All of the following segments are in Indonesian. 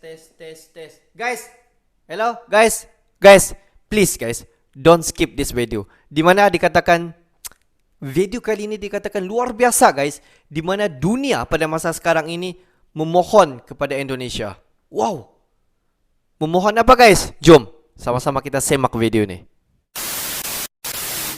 Tes. Guys, hello guys, please guys, don't skip this video. Di mana dikatakan video kali ini dikatakan luar biasa guys, di mana dunia pada masa sekarang ini memohon kepada Indonesia. Wow. Memohon apa guys? Jom sama-sama kita semak video ni.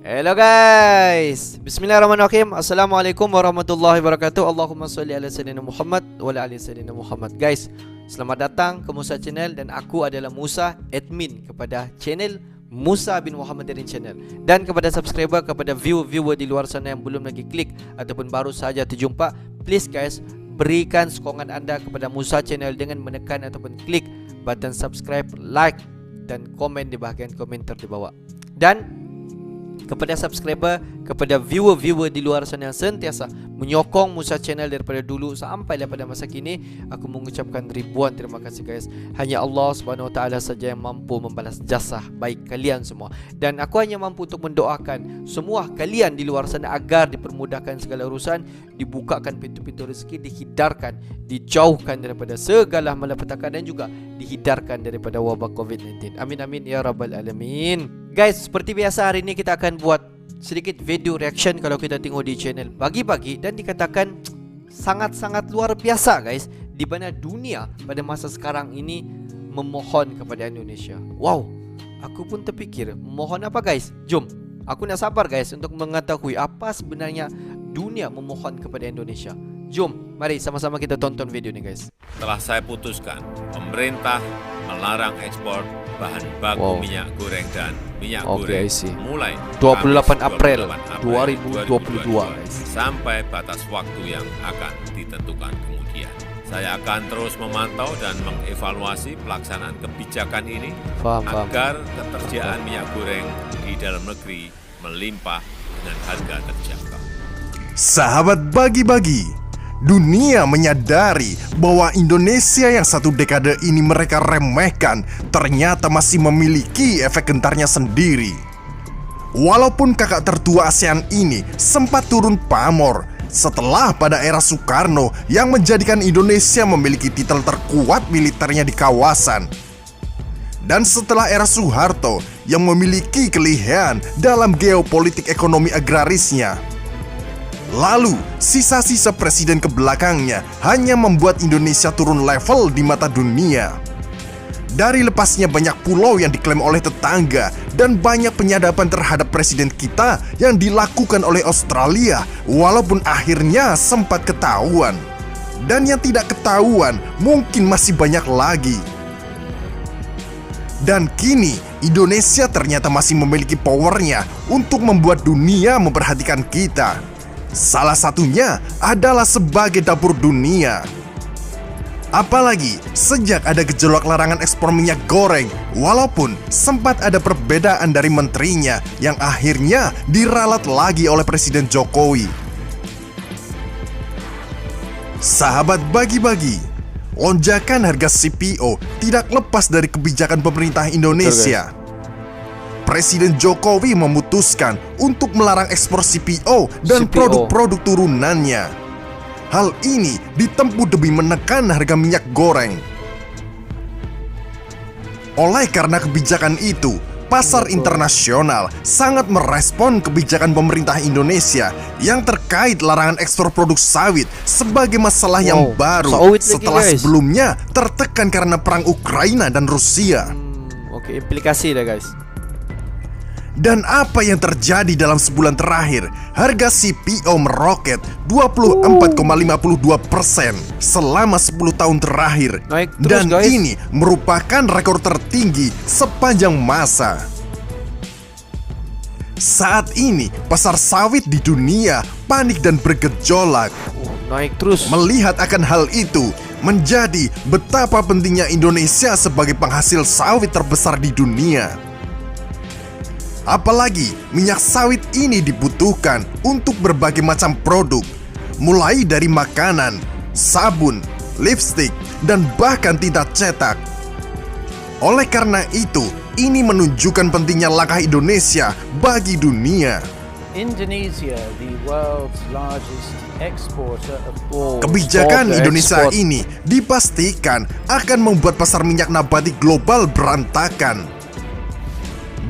Hello guys, bismillahirrahmanirrahim. Assalamualaikum warahmatullahi wabarakatuh. Allahumma salli ala sayyidina Muhammad wa ala ali sayyidina Muhammad. Guys, selamat datang ke Musa Channel. Dan aku adalah Musa, admin kepada channel Musa bin Muhammad Darin Channel. Dan kepada subscriber, kepada viewer di luar sana yang belum lagi klik ataupun baru saja terjumpa, please guys, berikan sokongan anda kepada Musa Channel dengan menekan ataupun klik button subscribe, like dan komen di bahagian komentar di bawah. Dan kepada subscriber, kepada viewer di luar sana yang sentiasa menyokong Musa Channel daripada dulu sampai pada masa kini, aku mengucapkan ribuan terima kasih guys. Hanya Allah Subhanahu Wa Taala saja yang mampu membalas jasa baik kalian semua. Dan aku hanya mampu untuk mendoakan semua kalian di luar sana agar dipermudahkan segala urusan, dibukakan pintu-pintu rezeki, dihindarkan, dijauhkan daripada segala malapetaka dan juga dihindarkan daripada wabak COVID-19. Amin amin ya rabbal alamin. Guys, seperti biasa hari ini kita akan buat sedikit video reaction kalau kita tengok di channel pagi-pagi, dan dikatakan sangat-sangat luar biasa guys, di mana dunia pada masa sekarang ini memohon kepada Indonesia. Wow, aku pun terfikir memohon apa guys? Jom, aku nak sabar guys untuk mengetahui apa sebenarnya dunia memohon kepada Indonesia. Jom, mari sama-sama kita tonton video ni guys. Telah saya putuskan, pemerintah melarang ekspor bahan baku minyak goreng dan minyak goreng mulai 28 April 2022 guys, sampai batas waktu yang akan ditentukan kemudian. Saya akan terus memantau dan mengevaluasi pelaksanaan kebijakan ini agar ketersediaan minyak goreng di dalam negeri melimpah dengan harga terjangkau. Sahabat bagi-bagi, dunia menyadari bahwa Indonesia yang satu dekade ini mereka remehkan ternyata masih memiliki efek gentarnya sendiri. Walaupun kakak tertua ASEAN ini sempat turun pamor setelah pada era Soekarno yang menjadikan Indonesia memiliki titel terkuat militernya di kawasan, dan setelah era Soeharto yang memiliki kelihaan dalam geopolitik ekonomi agrarisnya. Lalu, sisa-sisa presiden ke belakangnya hanya membuat Indonesia turun level di mata dunia. Dari lepasnya banyak pulau yang diklaim oleh tetangga dan banyak penyadapan terhadap presiden kita yang dilakukan oleh Australia, walaupun akhirnya sempat ketahuan. Dan yang tidak ketahuan mungkin masih banyak lagi. Dan kini, Indonesia ternyata masih memiliki powernya untuk membuat dunia memperhatikan kita. Salah satunya adalah sebagai dapur dunia. Apalagi sejak ada gejolak larangan ekspor minyak goreng, walaupun sempat ada perbedaan dari menterinya yang akhirnya diralat lagi oleh Presiden Jokowi. Sahabat bagi-bagi, lonjakan harga CPO tidak lepas dari kebijakan pemerintah Indonesia. Presiden Jokowi memutuskan untuk melarang ekspor CPO dan produk-produk turunannya. Hal ini ditempuh demi menekan harga minyak goreng. Oleh karena kebijakan itu, pasar internasional sangat merespon kebijakan pemerintah Indonesia yang terkait larangan ekspor produk sawit sebagai masalah yang baru setelah sebelumnya tertekan karena perang Ukraina dan Rusia. Oke, implikasi dah guys. Dan apa yang terjadi dalam sebulan terakhir? Harga CPO meroket 24,52% selama 10 tahun terakhir. Naik terus, dan guys. Ini merupakan rekor tertinggi sepanjang masa. Saat ini pasar sawit di dunia panik dan bergejolak. Naik terus. Melihat akan hal itu, menjadi betapa pentingnya Indonesia sebagai penghasil sawit terbesar di dunia. Apalagi minyak sawit ini dibutuhkan untuk berbagai macam produk, mulai dari makanan, sabun, lipstik, dan bahkan tinta cetak. Oleh karena itu, ini menunjukkan pentingnya langkah Indonesia bagi dunia. Indonesia, the world's largest exporter of Kebijakan Indonesia ini dipastikan akan membuat pasar minyak nabati global berantakan.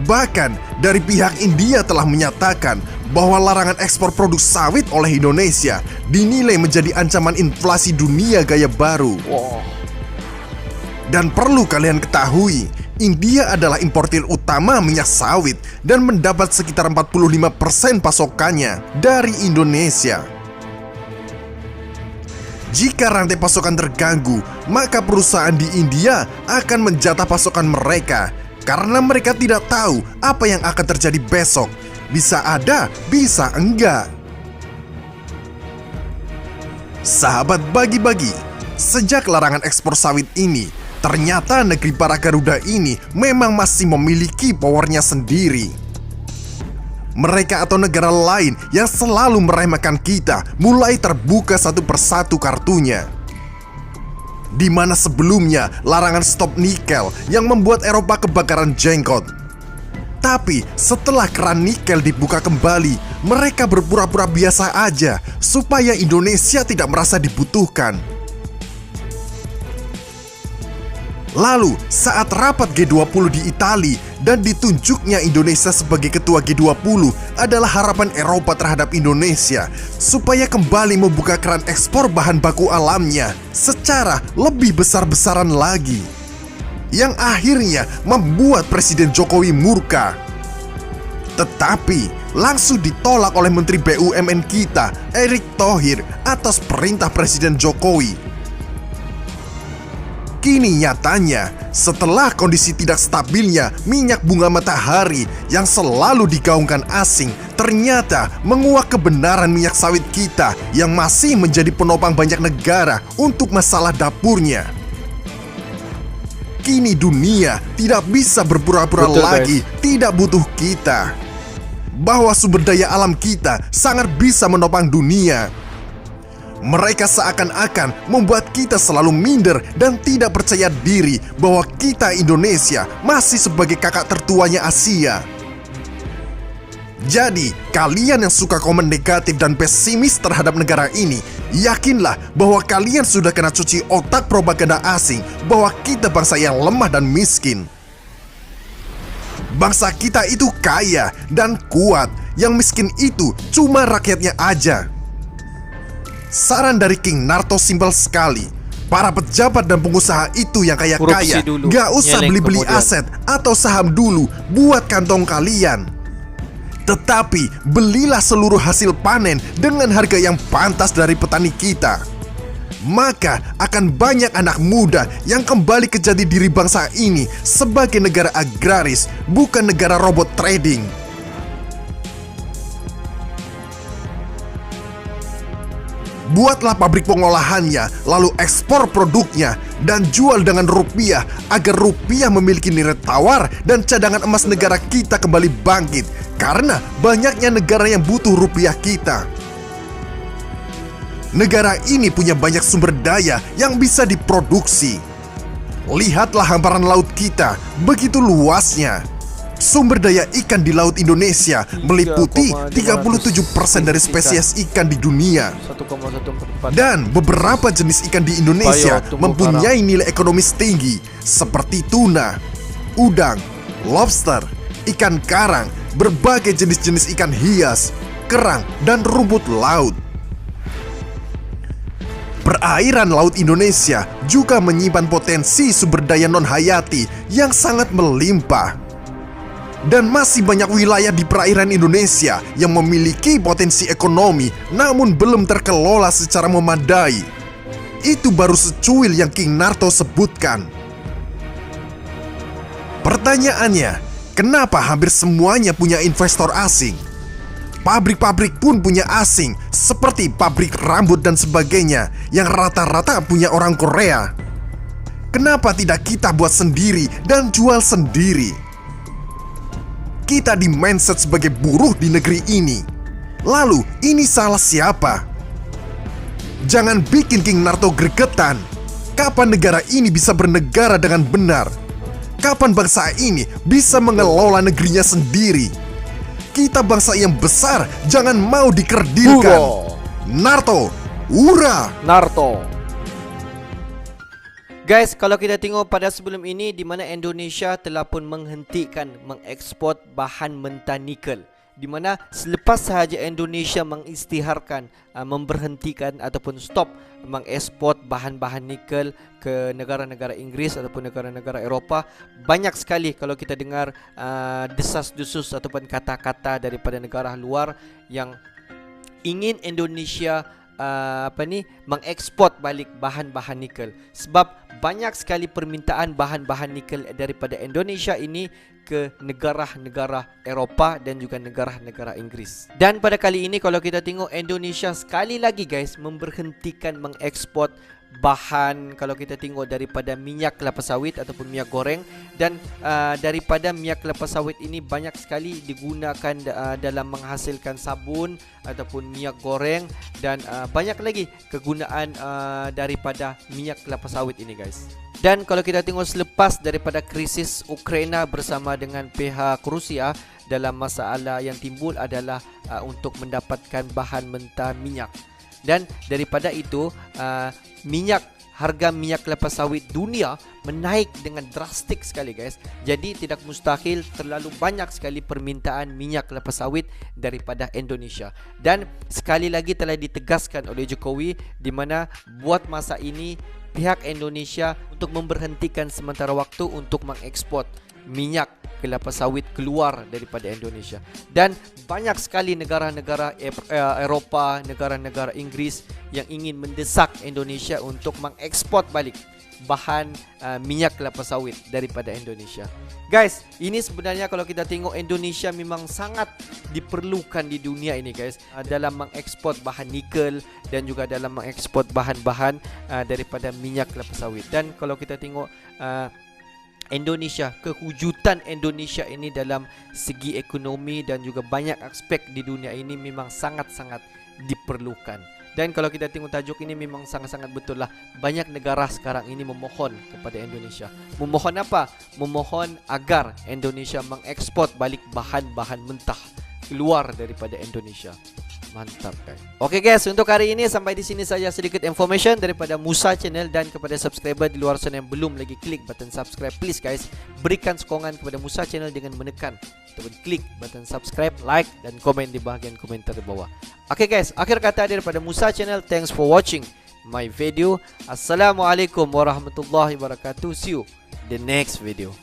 Bahkan dari pihak India telah menyatakan bahwa larangan ekspor produk sawit oleh Indonesia dinilai menjadi ancaman inflasi dunia gaya baru. Dan perlu kalian ketahui, India adalah importir utama minyak sawit dan mendapat sekitar 45% pasokannya dari Indonesia. Jika rantai pasokan terganggu, maka perusahaan di India akan menjatah pasokan mereka karena mereka tidak tahu apa yang akan terjadi besok. Bisa ada, bisa enggak. Sahabat bagi-bagi, sejak larangan ekspor sawit ini, ternyata negeri para Garuda ini memang masih memiliki powernya sendiri. Mereka atau negara lain yang selalu meremehkan kita mulai terbuka satu persatu kartunya. Di mana sebelumnya larangan stop nikel yang membuat Eropa kebakaran jenggot. Tapi setelah keran nikel dibuka kembali, mereka berpura-pura biasa aja supaya Indonesia tidak merasa dibutuhkan. Lalu saat rapat G20 di Italia dan ditunjuknya Indonesia sebagai ketua G20 adalah harapan Eropa terhadap Indonesia supaya kembali membuka keran ekspor bahan baku alamnya secara lebih besar-besaran lagi, yang akhirnya membuat Presiden Jokowi murka. Tetapi langsung ditolak oleh Menteri BUMN kita, Erick Thohir, atas perintah Presiden Jokowi. Kini nyatanya, setelah kondisi tidak stabilnya minyak bunga matahari yang selalu digaungkan asing ternyata menguak kebenaran minyak sawit kita yang masih menjadi penopang banyak negara untuk masalah dapurnya. Kini dunia tidak bisa berpura-pura lagi tidak butuh kita. Bahwa sumber daya alam kita sangat bisa menopang dunia. Mereka seakan-akan membuat kita selalu minder dan tidak percaya diri bahwa kita Indonesia masih sebagai kakak tertuanya Asia. Jadi, kalian yang suka komen negatif dan pesimis terhadap negara ini, yakinlah bahwa kalian sudah kena cuci otak propaganda asing bahwa kita bangsa yang lemah dan miskin. Bangsa kita itu kaya dan kuat, yang miskin itu cuma rakyatnya aja. Saran dari King Narto simpel sekali. Para pejabat dan pengusaha itu yang kaya-kaya gak usah beli-beli aset atau saham dulu buat kantong kalian. Tetapi belilah seluruh hasil panen dengan harga yang pantas dari petani kita. Maka akan banyak anak muda yang kembali ke jati diri bangsa ini sebagai negara agraris, bukan negara robot trading. Buatlah pabrik pengolahannya, lalu ekspor produknya dan jual dengan rupiah agar rupiah memiliki nilai tawar dan cadangan emas negara kita kembali bangkit karena banyaknya negara yang butuh rupiah kita. Negara ini punya banyak sumber daya yang bisa diproduksi. Lihatlah hamparan laut kita, begitu luasnya. Sumber daya ikan di Laut Indonesia meliputi 37% dari spesies ikan di dunia. Dan beberapa jenis ikan di Indonesia mempunyai nilai ekonomis tinggi seperti tuna, udang, lobster, ikan karang, berbagai jenis-jenis ikan hias, kerang, dan rumput laut. Perairan Laut Indonesia juga menyimpan potensi sumber daya non-hayati yang sangat melimpah. Dan masih banyak wilayah di perairan Indonesia yang memiliki potensi ekonomi namun belum terkelola secara memadai. Itu baru secuil yang King Narto sebutkan. Pertanyaannya, kenapa hampir semuanya punya investor asing? Pabrik-pabrik pun punya asing, seperti pabrik rambut dan sebagainya yang rata-rata punya orang Korea. Kenapa tidak kita buat sendiri dan jual sendiri? Kita di mindset sebagai buruh di negeri ini. Lalu, ini salah siapa? Jangan bikin King Narto gregetan. Kapan negara ini bisa bernegara dengan benar? Kapan bangsa ini bisa mengelola negerinya sendiri? Kita bangsa yang besar, jangan mau dikerdilkan. Naruto, Ura. Naruto. Guys, kalau kita tengok pada sebelum ini di mana Indonesia telah pun menghentikan mengekspor bahan mentah nikel, di mana selepas sahaja Indonesia mengisytiharkan memberhentikan ataupun stop mengekspor bahan-bahan nikel ke negara-negara Inggeris ataupun negara-negara Eropah, banyak sekali kalau kita dengar desas-desus ataupun kata-kata daripada negara luar yang ingin Indonesia mengekspor balik bahan-bahan nikel, sebab banyak sekali permintaan bahan-bahan nikel daripada Indonesia ini ke negara-negara Eropah dan juga negara-negara Inggeris. Dan pada kali ini kalau kita tengok, Indonesia sekali lagi guys memberhentikan mengekspor bahan, kalau kita tengok daripada minyak kelapa sawit ataupun minyak goreng. Dan daripada minyak kelapa sawit ini banyak sekali digunakan dalam menghasilkan sabun ataupun minyak goreng, dan banyak lagi kegunaan daripada minyak kelapa sawit ini guys. Dan kalau kita tengok selepas daripada krisis Ukraina bersama dengan pihak Rusia, dalam masalah yang timbul adalah untuk mendapatkan bahan mentah minyak. Dan daripada itu harga minyak kelapa sawit dunia menaik dengan drastik sekali guys. Jadi tidak mustahil terlalu banyak sekali permintaan minyak kelapa sawit daripada Indonesia. Dan sekali lagi telah ditegaskan oleh Jokowi di mana buat masa ini pihak Indonesia untuk memberhentikan sementara waktu untuk mengekspor minyak kelapa sawit keluar daripada Indonesia. Dan banyak sekali negara-negara Eropah, negara-negara Inggeris yang ingin mendesak Indonesia untuk mengekspor balik bahan minyak kelapa sawit daripada Indonesia. Guys, ini sebenarnya kalau kita tengok, Indonesia memang sangat diperlukan di dunia ini guys, dalam mengekspor bahan nikel dan juga dalam mengekspor bahan-bahan daripada minyak kelapa sawit. Dan kalau kita tengok Indonesia, kewujudan Indonesia ini dalam segi ekonomi dan juga banyak aspek di dunia ini memang sangat-sangat diperlukan. Dan kalau kita tengok tajuk ini memang sangat-sangat betul lah. Banyak negara sekarang ini memohon kepada Indonesia. Memohon apa? Memohon agar Indonesia mengekspor balik bahan-bahan mentah keluar daripada Indonesia. Mantap guys. Oke guys, untuk hari ini sampai di sini saja sedikit information daripada Musa Channel. Dan kepada subscriber di luar sana yang belum lagi klik button subscribe, please guys, berikan sokongan kepada Musa Channel dengan menekan ataupun klik button subscribe, like dan komen di bahagian komentar di bawah. Oke guys, akhir kata daripada Musa Channel. Thanks for watching my video. Assalamualaikum warahmatullahi wabarakatuh. See you the next video.